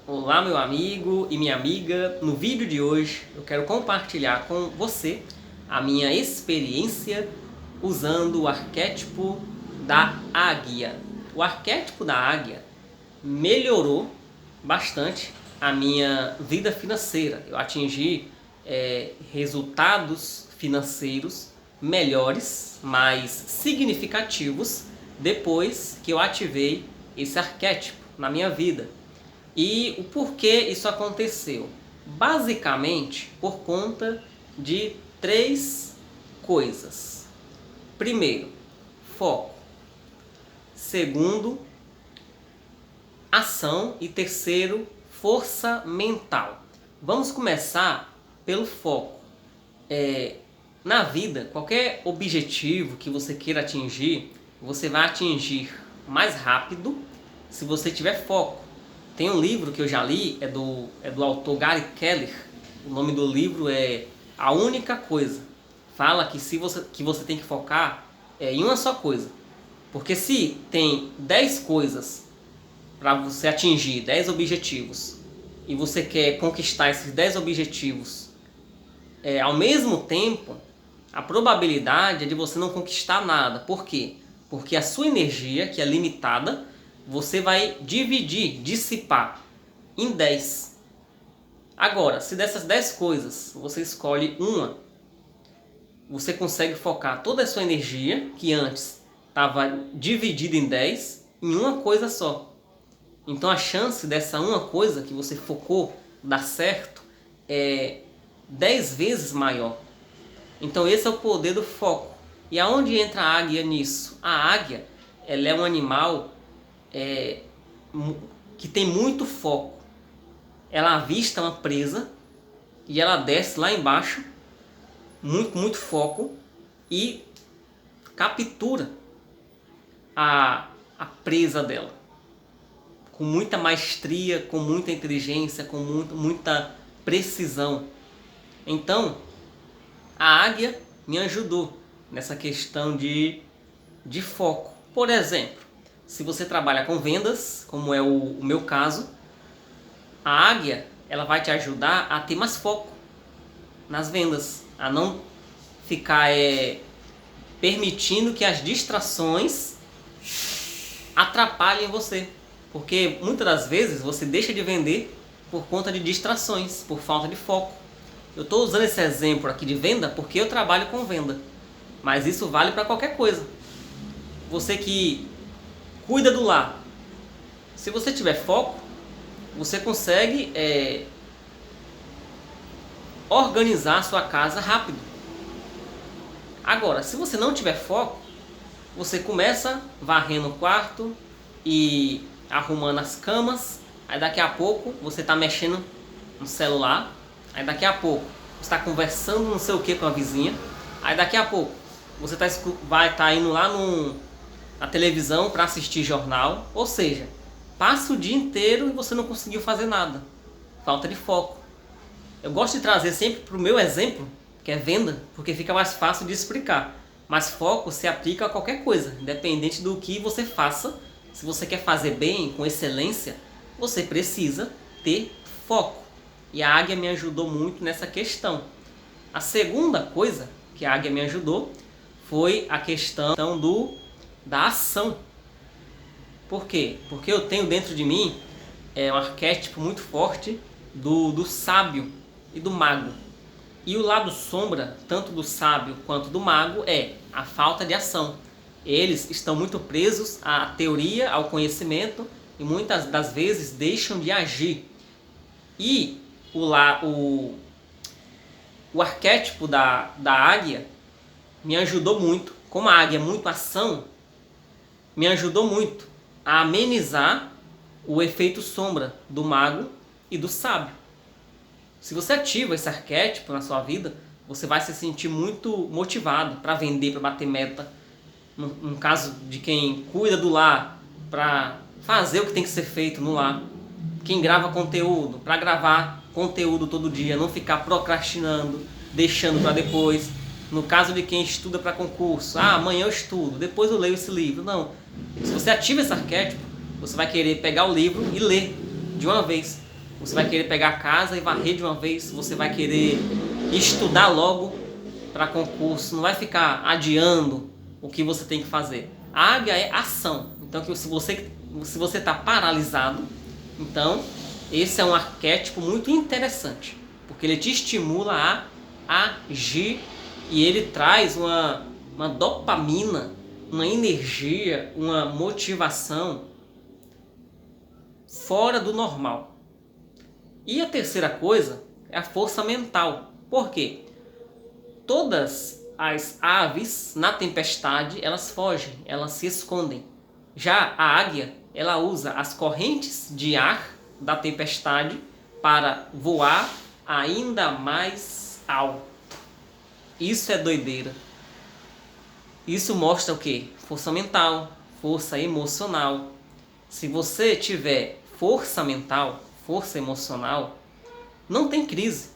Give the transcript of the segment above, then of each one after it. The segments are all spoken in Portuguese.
Olá, meu amigo e minha amiga. No vídeo de hoje eu quero compartilhar com você a minha experiência usando o arquétipo da águia. O arquétipo da águia melhorou bastante a minha vida financeira. Eu atingi resultados financeiros melhores, mais significativos depois que eu ativei esse arquétipo na minha vida. E o porquê isso aconteceu? Basicamente por conta de três coisas. Primeiro, foco. Segundo, ação. E terceiro, força mental. Vamos começar pelo foco. Na vida, qualquer objetivo que você queira atingir, você vai atingir mais rápido se você tiver foco. Tem um livro que eu já li, é do autor Gary Keller. O nome do livro é A Única Coisa. Fala que você tem que focar em uma só coisa. Porque se tem 10 coisas para você atingir, 10 objetivos, e você quer conquistar esses 10 objetivos ao mesmo tempo, a probabilidade é de você não conquistar nada. Por quê? Porque a sua energia, que é limitada, você vai dividir, dissipar em 10. Agora, se dessas 10 coisas você escolhe uma, você consegue focar toda a sua energia, que antes estava dividida em 10, em uma coisa só. Então a chance dessa uma coisa que você focou dar certo é 10 vezes maior. Então esse é o poder do foco. E aonde entra a águia nisso? A águia, ela é um animal que tem muito foco. Ela avista uma presa e ela desce lá embaixo, muito foco, e captura a presa dela com muita maestria, com muita inteligência, com muita precisão. Então a águia me ajudou nessa questão de foco. Por exemplo, se você trabalha com vendas, como é o meu caso, a águia ela vai te ajudar a ter mais foco nas vendas, a não ficar permitindo que as distrações atrapalhem você. Porque muitas das vezes você deixa de vender por conta de distrações, por falta de foco. Eu estou usando esse exemplo aqui de venda porque eu trabalho com venda, mas isso vale para qualquer coisa. Você que cuida do lar, se você tiver foco, você consegue organizar a sua casa rápido. Agora, se você não tiver foco, você começa varrendo o quarto e arrumando as camas, aí daqui a pouco você está mexendo no celular, aí daqui a pouco você está conversando não sei o que com a vizinha, aí daqui a pouco você vai estar indo lá na televisão para assistir jornal. Ou seja, passa o dia inteiro e você não conseguiu fazer nada. Falta de foco. Eu gosto de trazer sempre para o meu exemplo, que é venda, porque fica mais fácil de explicar. Mas foco se aplica a qualquer coisa, independente do que você faça. Se você quer fazer bem, com excelência, você precisa ter foco. E a águia me ajudou muito nessa questão. A segunda coisa que a águia me ajudou foi a questão da ação. Por quê? Porque eu tenho dentro de mim um arquétipo muito forte do sábio e do mago. E o lado sombra, tanto do sábio quanto do mago, é a falta de ação. Eles estão muito presos à teoria, ao conhecimento, e muitas das vezes deixam de agir. E o arquétipo da águia me ajudou muito. Como a águia é muito ação, me ajudou muito a amenizar o efeito sombra do mago e do sábio. Se você ativa esse arquétipo na sua vida, você vai se sentir muito motivado para vender, para bater meta. No caso de quem cuida do lar, para fazer o que tem que ser feito no lar. Quem grava conteúdo, para gravar conteúdo todo dia, não ficar procrastinando, deixando para depois. No caso de quem estuda para concurso, amanhã eu estudo, depois eu leio esse livro. Não. Se você ativa esse arquétipo, você vai querer pegar o livro e ler de uma vez. Você vai querer pegar a casa e varrer de uma vez, você vai querer estudar logo para concurso, não vai ficar adiando o que você tem que fazer. A águia é ação. Então, se você está paralisado, então esse é um arquétipo muito interessante, porque ele te estimula a agir e ele traz uma dopamina, uma energia, uma motivação fora do normal. E a terceira coisa é a força mental. Por quê? Todas as aves na tempestade, elas fogem, elas se escondem. Já a águia, ela usa as correntes de ar da tempestade para voar ainda mais alto. Isso é doideira. Isso mostra o quê? Força mental, força emocional. Se você tiver força mental, força emocional, não tem crise.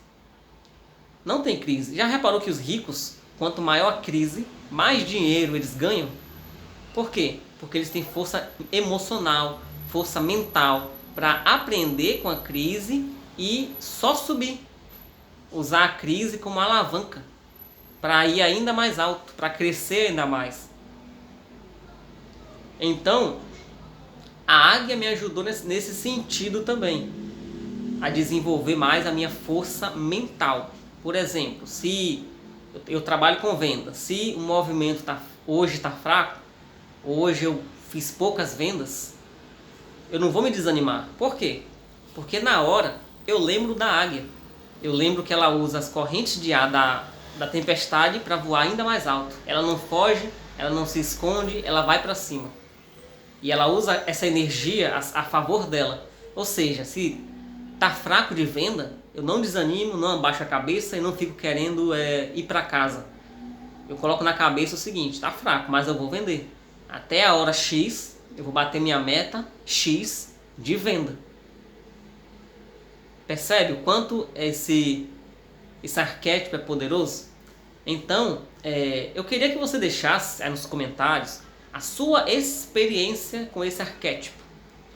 Não tem crise. Já reparou que os ricos, quanto maior a crise, mais dinheiro eles ganham? Por quê? Porque eles têm força emocional, força mental para aprender com a crise e só subir. Usar a crise como alavanca para ir ainda mais alto, para crescer ainda mais. Então, a águia me ajudou nesse sentido também, a desenvolver mais a minha força mental. Por exemplo, se eu trabalho com venda, se o movimento hoje está fraco, hoje eu fiz poucas vendas, eu não vou me desanimar. Por quê? Porque na hora eu lembro da águia. Eu lembro que ela usa as correntes de ar da tempestade para voar ainda mais alto. Ela não foge, ela não se esconde, ela vai para cima. E ela usa essa energia a favor dela. Ou seja, se tá fraco de venda, eu não desanimo, não abaixo a cabeça e não fico querendo ir para casa. Eu coloco na cabeça o seguinte: tá fraco, mas eu vou vender. Até a hora X, eu vou bater minha meta X de venda. Percebe o quanto esse arquétipo é poderoso? Então, eu queria que você deixasse aí nos comentários a sua experiência com esse arquétipo.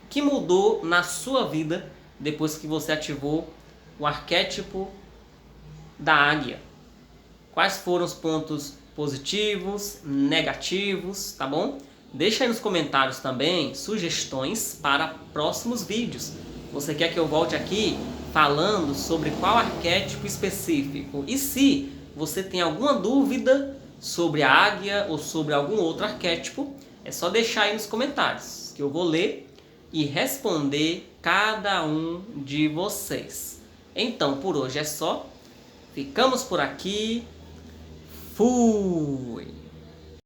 O que mudou na sua vida depois que você ativou o arquétipo da águia? Quais foram os pontos positivos, negativos, tá bom? Deixa aí nos comentários também sugestões para próximos vídeos. Você quer que eu volte aqui falando sobre qual arquétipo específico? E se você tem alguma dúvida sobre a águia ou sobre algum outro arquétipo, é só deixar aí nos comentários, que eu vou ler e responder cada um de vocês. Então, por hoje é só. Ficamos por aqui. Fui!